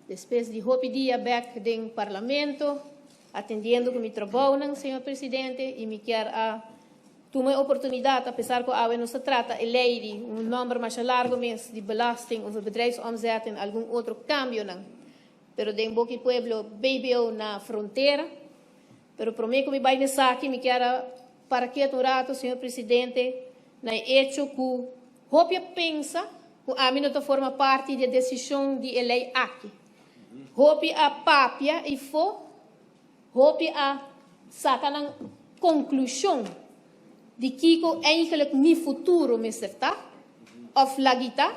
depois de hopi dia back do parlamento, atendendo com o trabalho, senhor presidente, e me quer a tomar oportunidade, apesar que a não se trata de lei número mais largo mês de belasting of bedrijfsomzet en algum outro cambio, não. Pero de boki pueblo BBO na fronteira, pero para mim que me vai nessa aqui, me quer para que um rato, senhor presidente, na hecho que hopi pensa que a mim não forma parte da decisão de lei aqui. Hopi a papia e hopi a sacar a conclusão de que eigenlijk mi futuro me será, of lagita,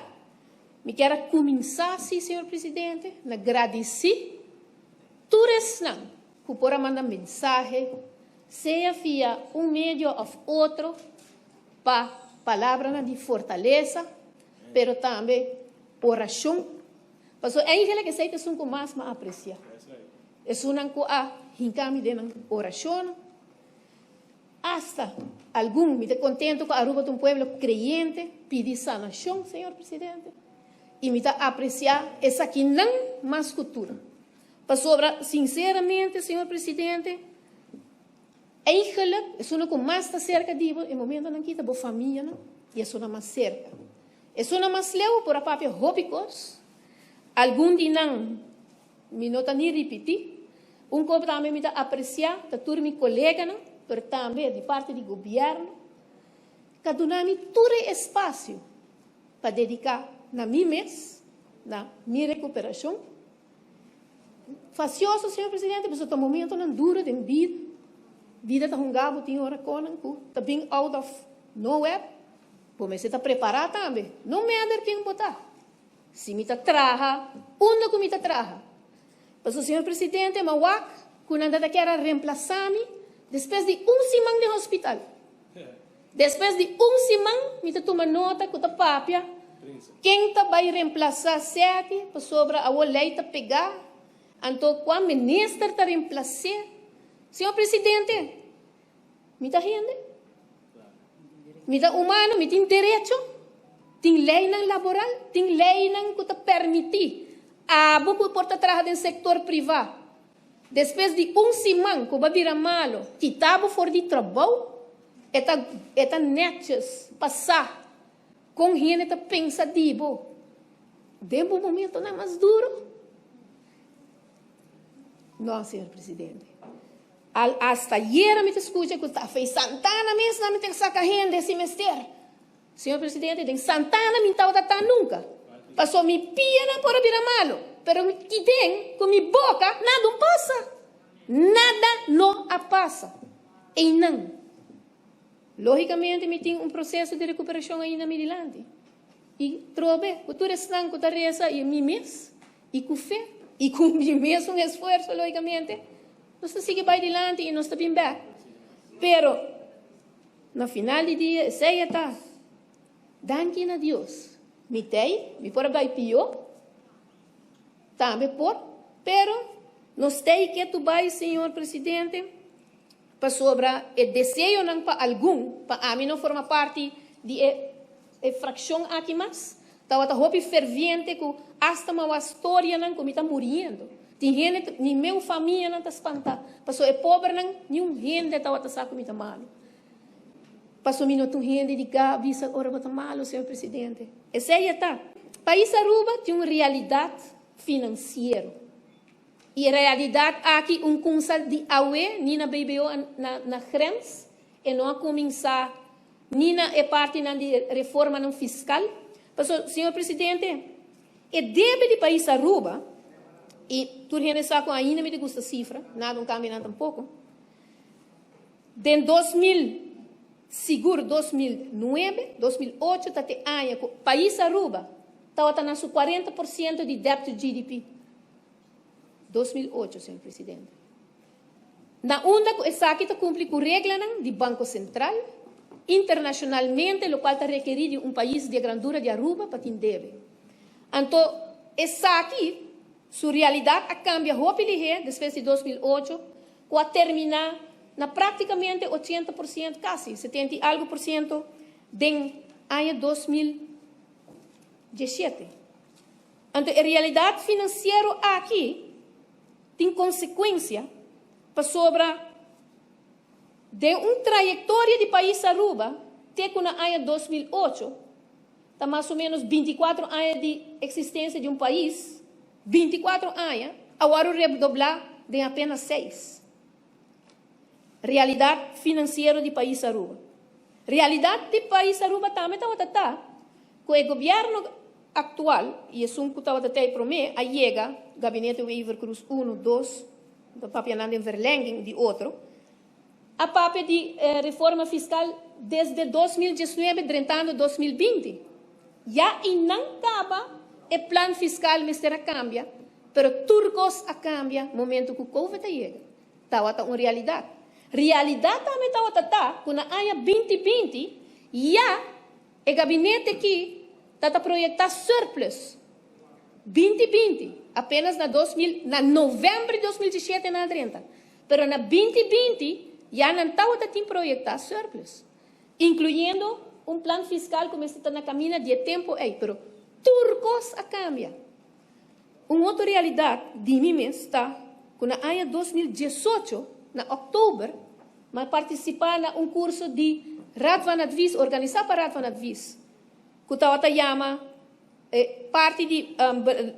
me quero começar, sim, senhor presidente, na agradecer, todos não, que por mandar mensagem, seja via meio ou outro, para palavra de fortaleza, pero também oração, porque eigenlijk que sei que são com mais me aprecia, é uma que a hincami de oração. Hasta algum me contento com a Aruba de um pueblo creyente, pedir sanação, senhor presidente, e me apreciar essa aqui não mais cultura. Para sobra, sinceramente, senhor presidente, eigenlijk é uma que mais está cerca de no momento em que está boa família, não? E é uma mais cerca. É uma mais leu por a papel hópicos, algum de não, me nota nem repetir, copo também me apreciar, da turma colega, não? Pero também de parte do governo, que dá-me todo espaço para dedicar na minha mês, na minha recuperação. Facioso, senhor presidente, mas no momento não dura de vida está um gabo, tem hora com está bem out of nowhere, como você está preparado também, não me anda quem botar. Se me está traja, onde que me está traja? Mas o senhor presidente, mawak, quando anda quer reemplaçar-me, depois de semana de hospital. Depois de semana, me toma nota com a papia. Quem vai reemplaçar sete, para sobre a leite pegar. Então, quando o ministro está reemplaçar, senhor presidente, me está rende? Me está humano, me tem direito? Tem lei não laboral? Tem lei não que permitir a boca porta atrás do setor privado. Depois de semana que vai virar malo, que estava fora de trabalho, é netos passar com gente que pensa dibo. Dentro do momento não é mais duro. Não, senhor presidente. Hasta ayer me escuta que está fez Santana mesmo, não me tem que sacar gente desse mestre. Senhor presidente, em Santana me estava datando nunca. Passou me pia por virar malo. Pero que tem com minha boca, nada não passa. Nada não passa. E não. Logicamente, me tem processo de recuperação ainda mililante. E trobe, o tu restante da reza e mim mesmo, e com fé, e com mim mesmo esforço, logicamente, nós seguimos para adiante e nós estamos bem. Pero, no final do dia, sei está. Danke a Deus. Me tem, me pode vai pior. Também pero nós temos que tu vai, senhor presidente, para sobre o desejo não para algum, para a mim não forma parte de fração aqui mais, estava a roupa ferviente que hasta uma história não como está morrendo, tem gente nem meu família não está espantada, passou é pobre não nenhum gente estava a sacar como está malo, passou minuto gente de visa ora está malo, senhor presidente, esse aí está, país Aruba tem uma realidade financeiro. E a realidade aqui conselho de AUE, nem na BBO na grens, e não a começar, nem na parte da reforma não fiscal. Mas, senhor presidente, é deve de país Aruba, e tu reconhece com ainda me gusta a cifra, nada não cambia nada tampouco. De 2000, seguro 2009, 2008, até ano, país Aruba, estava na 40% de débito GDP. 2008, senhor presidente. Na onda, essa aqui está cumpre com regra do Banco Central, internacionalmente, o qual está requerido um país de grandura de Aruba para ter. Então, essa aqui, sua realidade cambia rapidamente, depois de 2008, com terminar na praticamente 80%, quase 70 e algo por cento, do ano 2017. Então, a realidade financeira aqui tem consequência para sobre de uma trajetória de país Aruba, até que na ano 2008, está mais ou menos 24 anos de existência de um país, 24 anos, agora redoblar de apenas 6. Realidade financeira de país Aruba. Realidade de país Aruba também está com o governo atual, e é um que está para mim, a chega, gabinete Weaver Cruz 1, 2, da papiananda em verlenging de outro, a papel de reforma fiscal desde 2019, durante 2020. Já e não acaba o plano fiscal, mistério cambia, pero turcos a cambia no momento que o Covid chega. Está uma realidade. Realidade também está com a ano 2020, já o gabinete aqui está a projetar surplus. 2020, apenas na novembro de 2017 na 30. Pero na 2020, já não está a projetar surplus, incluindo um plano fiscal como está na caminha de tempo aí, pero turcos a cambia. Uma outra realidade de mim está com a ano 2018, na outubro, mas participar na curso de Radvanadvis, organizado para Radvanadvis, que estava chama parte de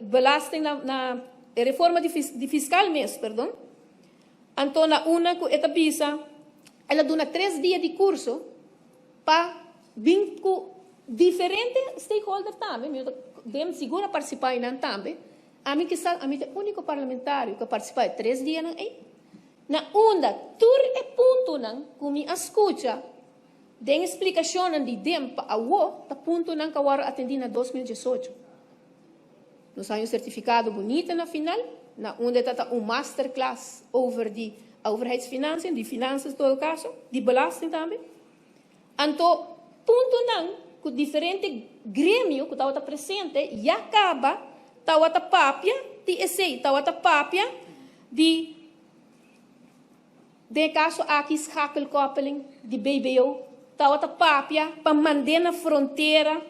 belasting na reforma de fiscal mês, perdão. Então, na una que esta visa, ela dona 3 dias de curso para vir com diferentes stakeholders também. Devemos segura participar em também. A mim é o único parlamentário que participa 3 dias aí. Na onda, tur é ponto não, que me escuta, den explicação de dem para o, tá ponto não que agora atendi na 2018. Nós temos certificado bonito na final, na onde está masterclass over de overheidsfinanciën, de finanças, todo caso, de belasting também. Então, ponto não, que diferente grêmio que está presente, já acaba, está papia de essay, está papia de caso aqui schakelkoppeling, de BBO, está papia para manter na fronteira,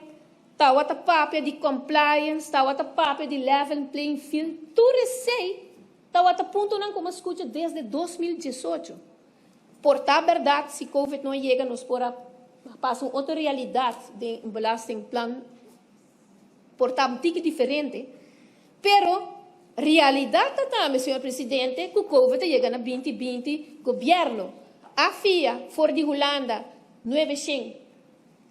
está papia de compliance, está papia de level playing field, tudo isso está ponto não como escuta desde 2018. Por a verdade, se Covid não chega, nós passa outra realidade de belasting plan, por um tique diferente, pero realidade também, senhor presidente, que o Covid chega na 2020, governo, a FIA, for de Holanda, 900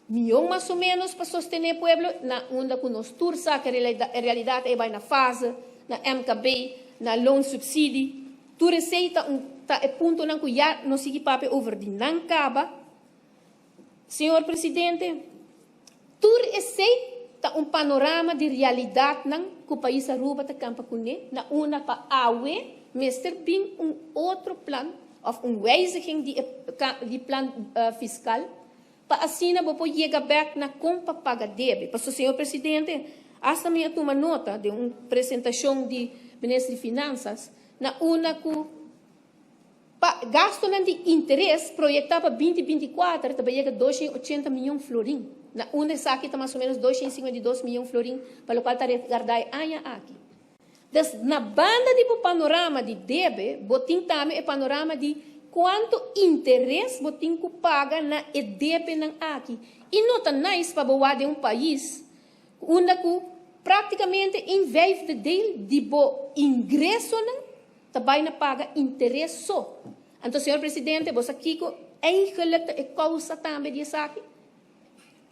milhões mais ou menos para sostener o povo, na onda que nós tursa, que a realidade é na fase, na MKB, na loan subsídio, tu receita é ponto não que já não sigue papel over de não acaba. Senhor presidente, tu receita panorama de realidade não que o país Aruba está campa com na una para awe, mister bem outro plano, ou wijziging de plano fiscal, para assim não pode chegar back na compra paga débito. Para o senhor presidente, hasta me toma nota de uma apresentação de ministro de Finanças, na una que gasto de interesse projetado para 2024 também chega a 280 milhões de florins. Na una aqui está mais ou menos 252 milhões de florins, para o qual está guardado aqui. Então, na banda de panorama de débito, botim também é panorama de quanto interesse botim que paga na débito aqui. E não está nice para boar de um país onde praticamente em vez de bo ingresso também não paga interesse só. Então, senhor presidente, você aqui eigenlijk é causa também disso aqui.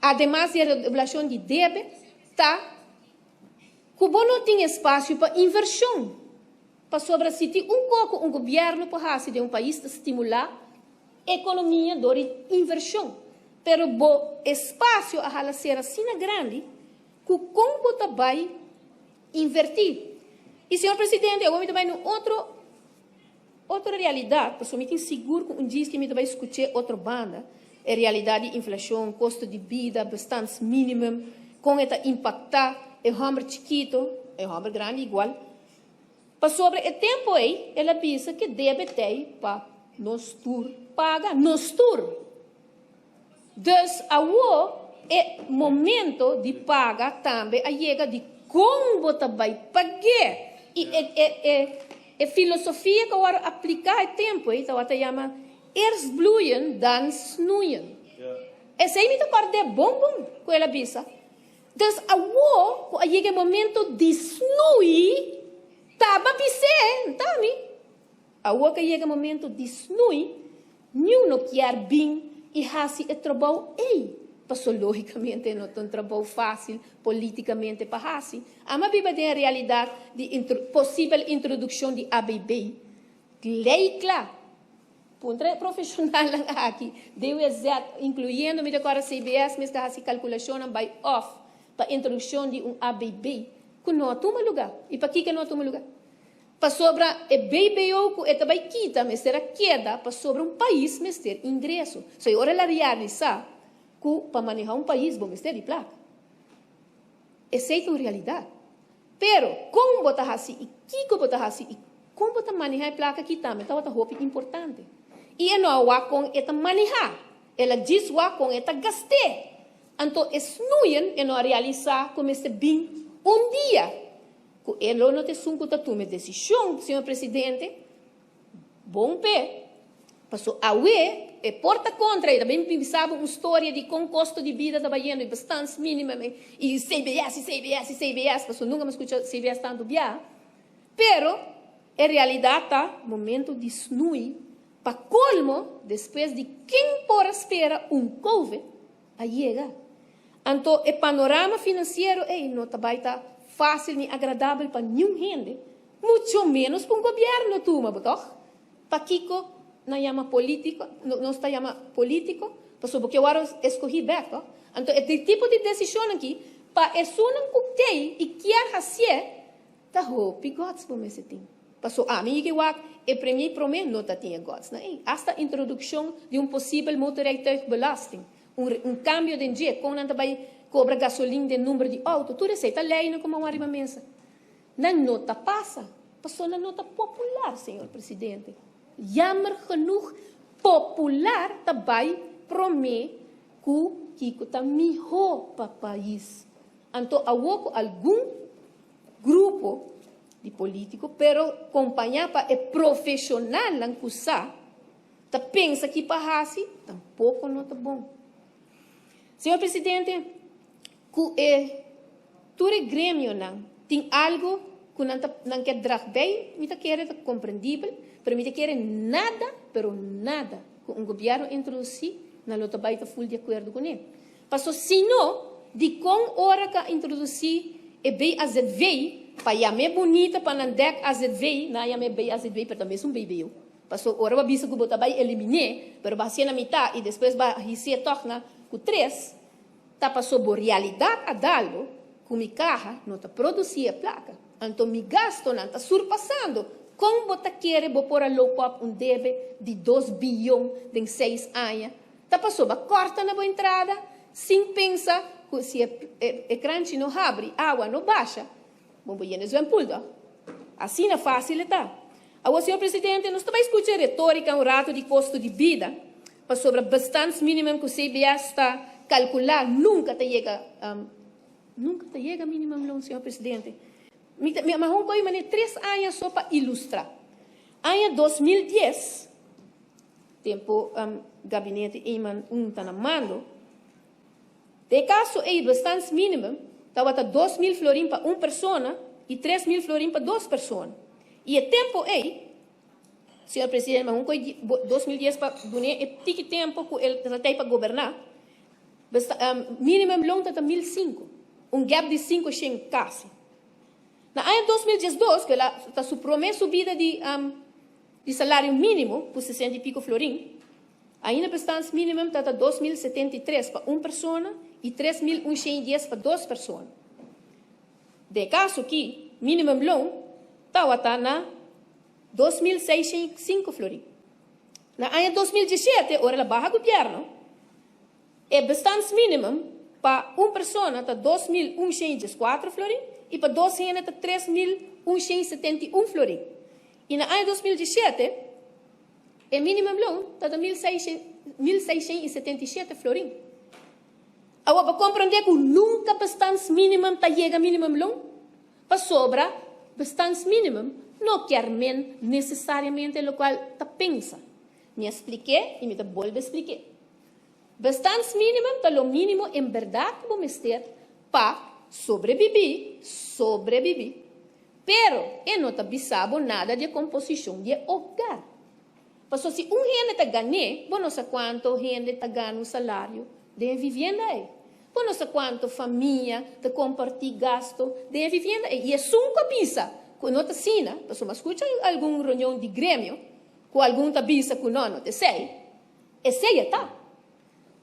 Ademais da regulação de débito, tá? Que não tem espaço para inversão. Para sobre se um governo para de um país estimular a economia de inversão. Pero o espaço a ser assim grande, que como também invertir. E, senhor presidente, eu vou também outra realidade, porque eu me seguro que dia que me vai escutar outra banda, é a realidade de inflação, custo de vida, bastante mínimo, como está impactar o homem chiquito, o homem grande igual. Para sobre o tempo aí, ela pensa que deve ter para nós paga nós tur. Então, é momento de pagar também a chega de como você vai pagar? E a filosofia que agora aplicar o tempo, então até chama eerst bloeien, dan snoeien. Esse aí me acordei bom com ela bisa. Dus quando chega o momento de snoei, tava bise, tá mi? Awo que chega o momento de snoei, nenhum não quer bem e hasi o trabalho Passou logicamente não é um trabalho fácil, politicamente para hasi. Ama biba de realidade de possível introdução de ABB. Lei claro. Ponto profissional aqui. Deu exato, incluindo me agora CBS, mas que hasi calculação by off para introdução de ABB. Que não toma lugar. E para que não toma lugar? Para sobre o BBO que também quita, mas será queda para sobre país, mas ter ingresso. So, ora la realizar que para manejar país, vamos ter de placa. Essa é a realidade. Pero, como botar assim, e que botar assim, e como botar manejar a placa aqui também, então é roupa importante. E não há com esta manejar. Ela diz há com esta gastar. Então, esnuien e não realizar como este bem dia. Que ele não te sunco ta tome decisão, senhor presidente. Bom pé. Passou a e porta contra, e também pensava uma história de com custo de vida trabalhando bastante mínima, e CBS, passou nunca me escutou CBS tanto bem. Pero, em realidade, está momento de snui, para colmo, depois de quem por espera Covid, a chegar. Então, o panorama financeiro não está fácil nem agradável para nenhum gente, muito menos para um governo, turma, para Kiko, não chama político, não está chama político, porque eu escolhi bem, então esse tipo de decisão aqui, para isso não tem e quer fazer, tá roupa gods para esse tempo. Passou a mim que o primeiro promessa não tinha gods, né? Hasta a introdução de possível motorrijtuigbelasting, cambio de dia, quando também cobra gasolina de número de auto, tudo isso está lei não como uma mensa. Na nota passa, passou na nota popular, senhor presidente. Jammer genoeg popular também promete que está melhor para o país. Então, há algum grupo de políticos, pero acompanhar para o profissional não custa, tá pensa que para assim, tampouco não está bom. Senhor presidente, todo o grêmio tem algo que não quer drag bem, me quer compreendível, pero me quer nada, pero nada, que governo introduzir, não está full de acordo com ele. Passou, se não, de com hora que introduzir, é bem AZV, para chamar bonita, para não dar AZV, não chamar bem AZV, pero também um bebê. Passou, hora que o botar vai eliminar, pero vai ser na metade, e depois vai ser torna com 3, tá passou por realidade a dalo, com minha carro, não está produzindo a placa. Então, me gasto não está surpassando. Como você quer pôr a low-pop deve de 2 bilhões em 6 anos? Tá passou, corta na boa entrada, sem pensar que se o crunch não abre, água não baixa. Vamos ver isso em pulda. Assim não é fácil, tá? Agora, senhor presidente, nós também escutamos retórica rato de custo de vida, para sobre bastante mínimo que o CBS está calcular, nunca te chega mínimo, senhor presidente. Mas vamos ver 3 anos só para ilustrar. Ano 2010, tempo gabinete Iman está na mando, de caso é bastante mínimo, estava 2.000 florins para uma pessoa e 3.000 florins para 2 pessoas. E o tempo senhor presidente, mas 2010 para donar, é tique tempo que ele tem para governar, mínimo longo está 1.005, gap de 5 em casa. Na ano 2012, que está sua promessa subida de salário mínimo, por 60 e pico florim, ainda bastante mínimo está 2.073 para uma pessoa e 3.110 para 2 pessoas. De caso que, mínimo longo, está na 2.605 florim. Na ano 2017, ora a barra governo, é bastante mínimo para uma pessoa está 2.104 florim, e para 12 anos está 3.171 florim. E na ano 2017, o mínimo longo está 1.677 florim. Agora, para compreender que nunca bastante mínimo está chega mínimo longo, para sobra bastante mínimo, não quer men necessariamente o qual ta pensa. Me expliquei e me ta volvo a explicar. Bastante mínimo, está o mínimo em verdade que vamos ter para sobreviver. Pero, eu não sabia nada de composição de hogar. Porque se gente está ganhando, você não sabe quanto gente está ganhando salário de vivienda aí. Você não sabe quanto família está compartilhando gasto de vivienda aí. E é só uma cabeça. Quando não está assim, você não escuta alguma reunião de grêmio, com alguma cabeça que não te sei. E sei, tá?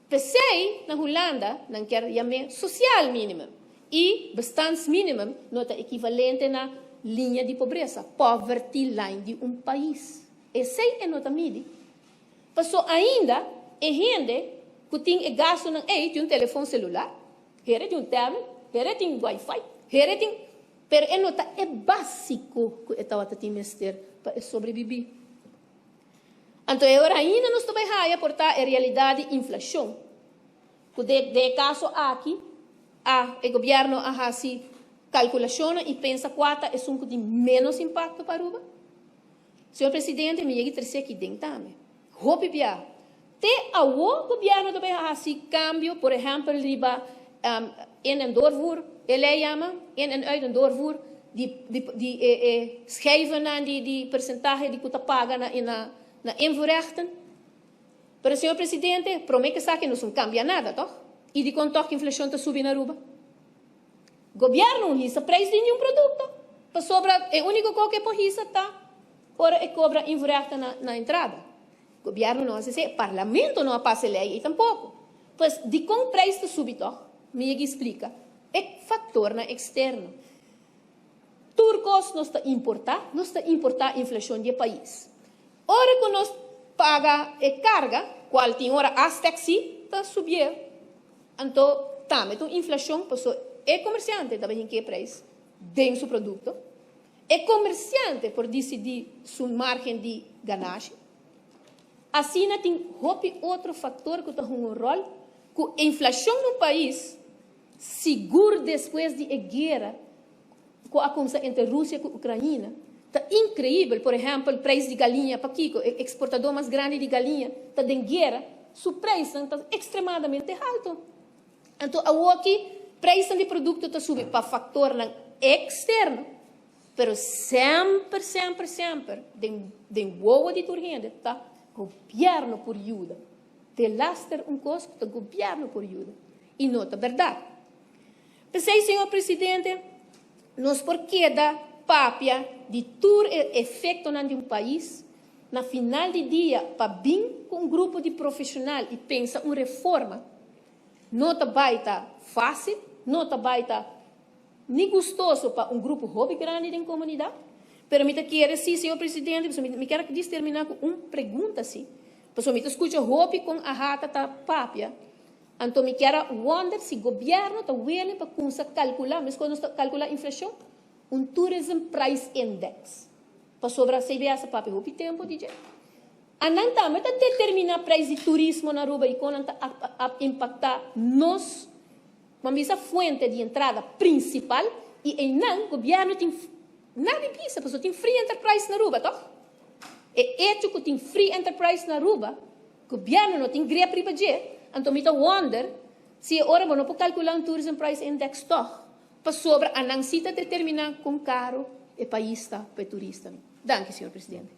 Pensei na Holanda, não quero chamar social mínimo. E bastante mínimo, não é equivalente na linha de pobreza, poverty line de um país. Esse é nota midi. Passou ainda, é gente que tem gasto de um telefone celular, de um tablet, de um Wi-Fi, pero é nota é básico que estava a mestre para sobreviver. Então, agora ainda não estou bem a portar a realidade de inflação. De caso aqui, o governo assim calculação e pensa quanto é um de menos impacto para o Senhor Presidente, me lhe trazer aqui dentro também. Hope bia. O governo também assim cambio, por exemplo, riba em doorvoer, ele chama em doorvoer de schrijven de percentage de que tu paga na invoerrechten. Pero, Senhor Presidente, promete que não cambia nada, toch? E de quanto a inflação está subindo na Aruba. O governo hisa preço de nenhum produto. Para sobra, é o único que pode hisa tá. Ora, é cobra inverta na entrada. O governo não hace isso. O parlamento não passa lei tampouco. Pois, de como o preço está subindo, me explica. É fator externo. Turcos não está importar a inflação do país. Ora, que nós paga e carga, qual tem hora as taxi, está subindo. Então, também a inflação, passou. É comerciante também em que preço tem seu produto. É comerciante por decidir sua margem de ganagem. Assim, tem outro fator que tem um rol, que a inflação no país segura depois de guerra que aconteceu entre Rússia e Ucrânia. Está incrível, por exemplo, o preço de galinha, para Kiko, exportador mais grande de galinha, está em guerra, seu preço está extremamente alto. Então, aqui, preço de produto está subindo para fator externo, mas sempre, de boa de turgente, tá? Governo por ajuda. De laster custo, o governo por ajuda. E não é verdade. Pensei, senhor presidente, nós por que da papia de todo efeito de um país, na final de dia, para vir com um grupo de profissionais e pensar uma reforma, não vai estar fácil, não vai estar nem gostoso para um grupo hobby grande da comunidade. Mas me quero, sim, senhor presidente, me quero terminar com uma pergunta, sim. Porque me escuta hobby com a rata da papia. Então, me quero wonder se o governo está willing para calcular, mas quando está calcular a inflação, tourism price index. Para sobre a CBS, papia, hobby tempo, DJ. Anang também está determinar o preço de turismo na Aruba e quando está impactar nos mas a fonte de entrada principal e em o governo tem nada pisa, porque tem free enterprise na Aruba, toch? É hecho que tem free enterprise na Aruba, o governo não tem greia privada, então me wonder se agora não pode calcular tourism price index, toch? Para sobre a não cita determinar com caro o país está para turista. Danke, senhor presidente.